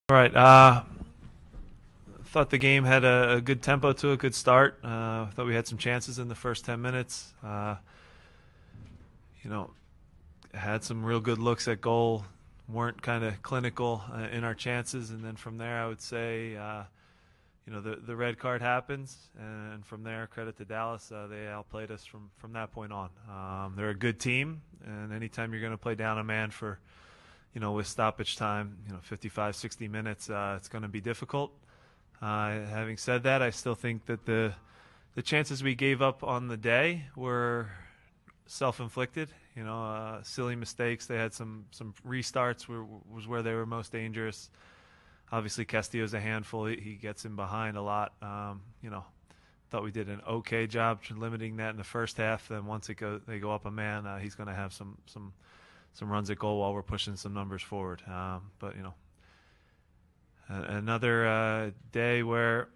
All right. Thought the game had a good tempo to a good start. Thought we had some chances in the first 10 minutes. You know, had some real good looks at goal. Weren't kind of clinical in our chances, and then from there, I would say, the red card happens, and from there, credit to Dallas, they outplayed us from that point on. They're a good team, and anytime you're going to play down a man for, with stoppage time, 55, 60 minutes, it's going to be difficult. Having said that, I still think that the chances we gave up on the day were self-inflicted. Silly mistakes. They had some restarts was where they were most dangerous. Obviously, Castillo's a handful. He gets in behind a lot. Thought we did an okay job limiting that in the first half. Then once they go up a man, he's going to have some runs at goal while we're pushing some numbers forward. But another day where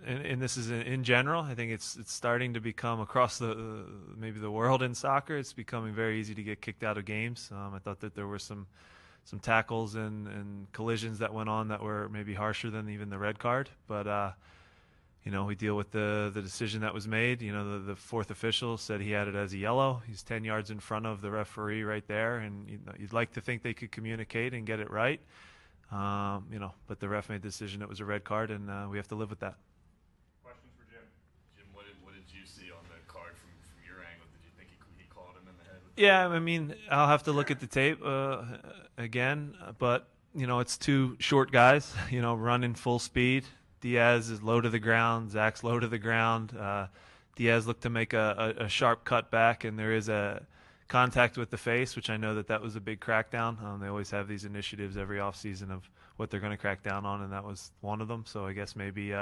and this is in general, I think it's starting to become across maybe the world in soccer. It's becoming very easy to get kicked out of games. I thought that there were some tackles and collisions that went on that were maybe harsher than even the red card. But we deal with the decision that was made. The fourth official said he had it as a yellow. He's 10 yards in front of the referee right there, and you'd like to think they could communicate and get it right. But the ref made the decision it was a red card, and we have to live with that. Question for Jim. Jim, what did you see on the card from your angle? Did you think he called him in the head? Yeah, I mean, I'll have to look at the tape again, but it's two short guys, running full speed. Diaz is low to the ground. Zach's low to the ground. Diaz looked to make a sharp cut back, and there is a contact with the face, which I know that was a big crackdown. They always have these initiatives every offseason of what they're going to crack down on, and that was one of them. So I guess maybe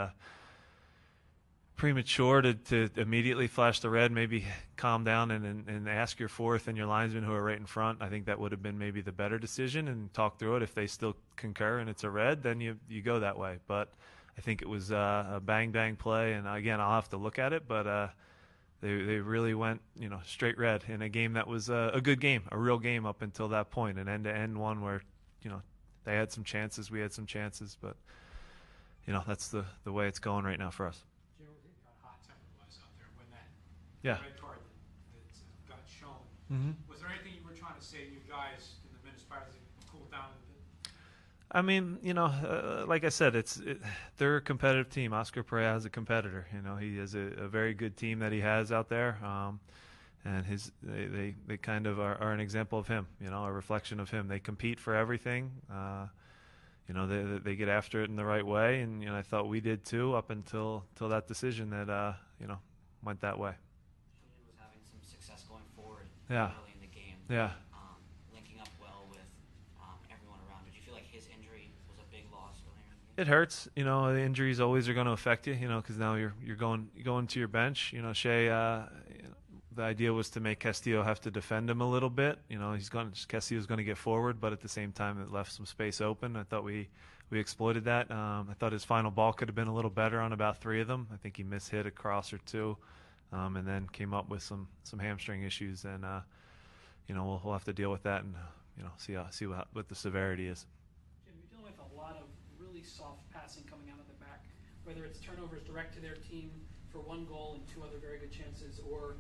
premature to immediately flash the red, maybe calm down and ask your fourth and your linesmen who are right in front. I think that would have been maybe the better decision, and talk through it. If they still concur and it's a red, then you go that way. But I think it was a bang play, and again, I'll have to look at it, but they really went straight red in a game that was a good game, a real game up until that point, an end-to-end one where they had some chances, we had some chances, but that's the way it's going right now for us. Jim, how hot temper was out there when Yeah. red card that got shown. Mm-hmm. Was there anything you were trying to say to you guys in the minutes prior to cool down a bit? I mean, like I said, they're a competitive team. Oscar Perea is a competitor. He has a very good team that he has out there, and they kind of are an example of him. A reflection of him. They compete for everything. They get after it in the right way, and I thought we did too up until that decision that went that way. Curtin was having some success going forward Yeah. early in the game. Yeah. Linking up well with everyone around. Did you feel like his injury was a big loss earlier in the game? It hurts, the injuries always are going to affect you, because now you're going to your bench. Shea, the idea was to make Castillo have to defend him a little bit. Castillo's going to get forward, but at the same time it left some space open. I thought we exploited that. I thought his final ball could have been a little better on about 3 of them. I think he mishit a cross or 2, and then came up with some hamstring issues, and we'll have to deal with that and see what the severity is. Jim, you're dealing with a lot of really soft passing coming out of the back, whether it's turnovers direct to their team for 1 goal and 2 other very good chances, or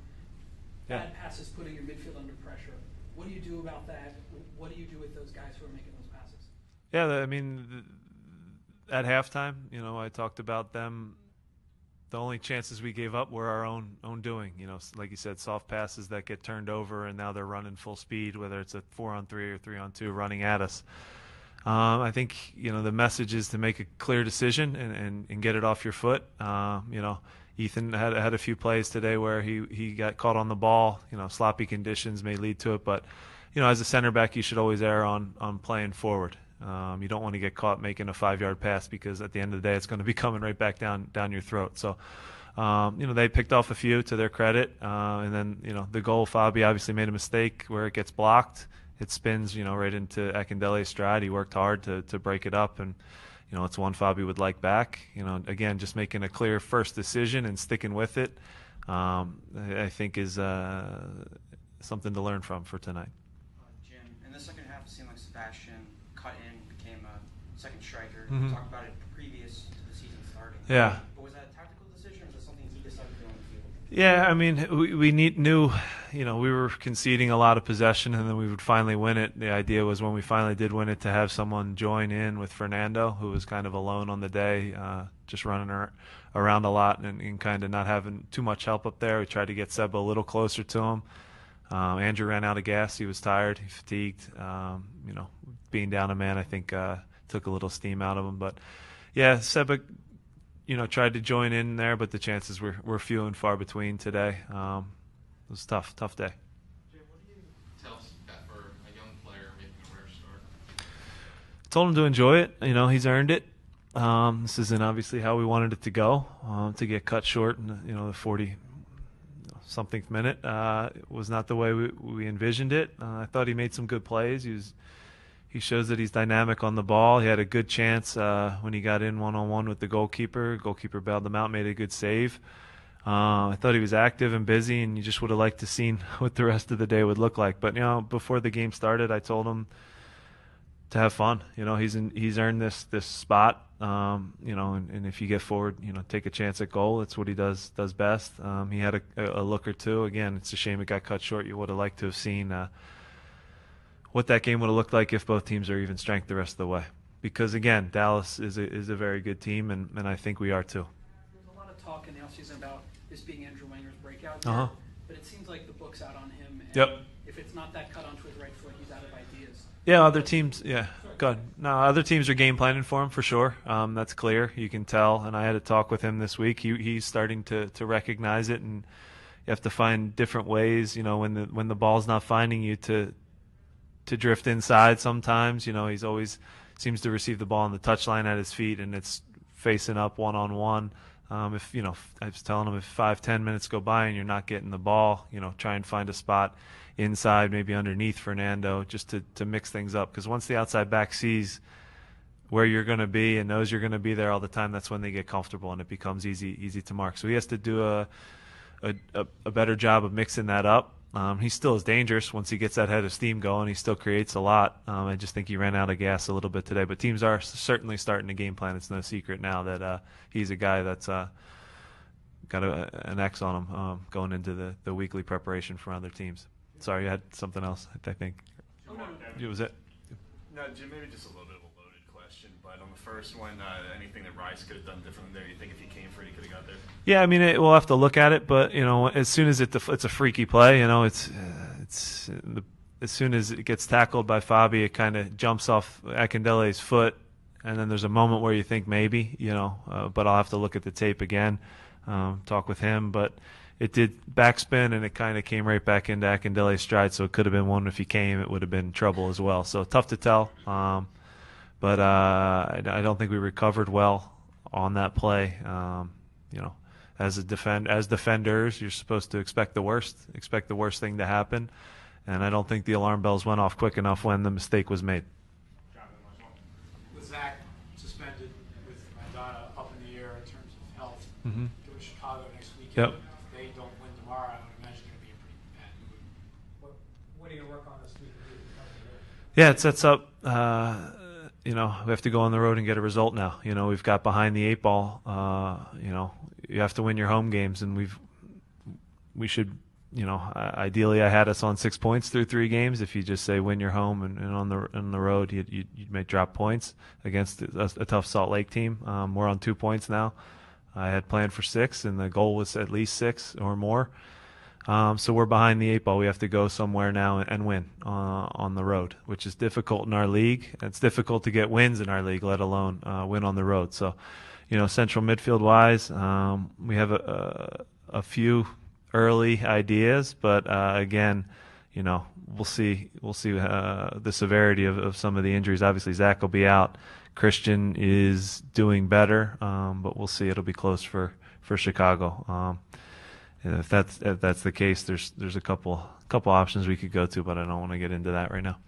bad passes putting your midfield under pressure. What do you do about that? What do you do with those guys who are making those passes? Yeah, I mean, at halftime, I talked about them. The only chances we gave up were our own doing. Like you said, soft passes that get turned over, and now they're running full speed, whether it's a 4-on-3 or 3-on-2 running at us. I think the message is to make a clear decision and get it off your foot. Ethan had a few plays today where he got caught on the ball. Sloppy conditions may lead to it, but as a center back, you should always err on playing forward. You don't want to get caught making a 5-yard pass, because at the end of the day, it's going to be coming right back down your throat. So, they picked off a few to their credit, and then the goal, Fabi obviously made a mistake where it gets blocked. It spins right into Akindele's stride. He worked hard to break it up, and it's one Fabi would like back. Again, just making a clear first decision and sticking with it, I think is something to learn from for tonight. Jim, in this the second half, it seemed like Sebastian cut in, became a second striker. Mhm. You talked about it previous to the season starting. Yeah. But was that a tactical decision, or was that something he decided to do on the field? Yeah, I mean, we knew, we were conceding a lot of possession, and then we would finally win it. The idea was when we finally did win it to have someone join in with Fernando, who was kind of alone on the day, just running around a lot and kind of not having too much help up there. We tried to get Seba a little closer to him. Andrew ran out of gas. He was tired. He fatigued. Being down a man, I think, took a little steam out of him. But, yeah, Seba tried to join in there, but the chances were few and far between today. It was a tough day. Jim, what do you tell that for a young player making a rare start? Told him to enjoy it. He's earned it. This isn't obviously how we wanted it to go. To get cut short in the 40-something minute was not the way we envisioned it. I thought he made some good plays. He shows that he's dynamic on the ball. He had a good chance when he got in one-on-one with the goalkeeper. Goalkeeper bailed him out, made a good save. I thought he was active and busy, and you just would have liked to seen what the rest of the day would look like. But before the game started, I told him to have fun. He's earned this spot. And if you get forward, take a chance at goal. It's what he does best. He had a look or two. Again, it's a shame it got cut short. You would have liked to have seen what that game would have looked like if both teams are even strength the rest of the way. Because, again, Dallas is a very good team, and I think we are too. There's a lot of talk in the offseason about this being Andrew Wanger's breakout year, but it seems like the book's out on him. And Yep. if it's not that cut onto his right foot, he's out of ideas. Yeah, other teams, yeah, good. No, other teams are game planning for him for sure. That's clear. You can tell, and I had a talk with him this week. He's starting to recognize it, and you have to find different ways, when the ball's not finding you to drift inside sometimes. He's always seems to receive the ball on the touchline at his feet, and it's facing up one-on-one. I was telling him if 5-10 minutes go by and you're not getting the ball, try and find a spot inside, maybe underneath Fernando, just to mix things up. Because once the outside back sees where you're going to be and knows you're going to be there all the time, that's when they get comfortable and it becomes easy to mark. So he has to do a better job of mixing that up. He still is dangerous once he gets that head of steam going. He still creates a lot. I just think he ran out of gas a little bit today. But teams are certainly starting to game plan. It's no secret now that he's a guy that's got an X on him going into the weekly preparation for other teams. Sorry, you had something else, I think. Oh, no. It was it? No, Jim, maybe just a little bit of a loaded question, but on the first one, anything that Rice could have done differently there? You think if he came for it, he could have got there? Yeah, I mean, we'll have to look at it, but as soon as it's a freaky play, it's as soon as it gets tackled by Fabi, it kind of jumps off Akindele's foot, and then there's a moment where you think maybe, but I'll have to look at the tape again, talk with him, but it did backspin, and it kind of came right back into Akindele's stride, so it could have been one. If he came, it would have been trouble as well. So tough to tell, but I don't think we recovered well on that play. As defenders, you're supposed to expect the worst thing to happen, and I don't think the alarm bells went off quick enough when the mistake was made. With Zach suspended, with Madonna up in the air in terms of health, Mm-hmm. go to Chicago next weekend. Yep. If they don't win tomorrow, I would imagine they're going to be in a pretty bad mood. What are you going to work on this week? Yeah, it sets up. We have to go on the road and get a result now. We've got behind the eight ball. You have to win your home games, and we should. Ideally, I had us on 6 points through 3 games. If you just say win your home and on the road, you may drop points against a tough Salt Lake team. We're on 2 points now. I had planned for 6, and the goal was at least 6 or more. So we're behind the eight ball. We have to go somewhere now and win on the road, which is difficult in our league. It's difficult to get wins in our league, let alone win on the road. So, central midfield wise, we have a few early ideas, but again, we'll see the severity of some of the injuries. Obviously, Zach will be out. Christian is doing better, but we'll see. It'll be close for Chicago. And if that's the case, there's a couple options we could go to, but I don't want to get into that right now.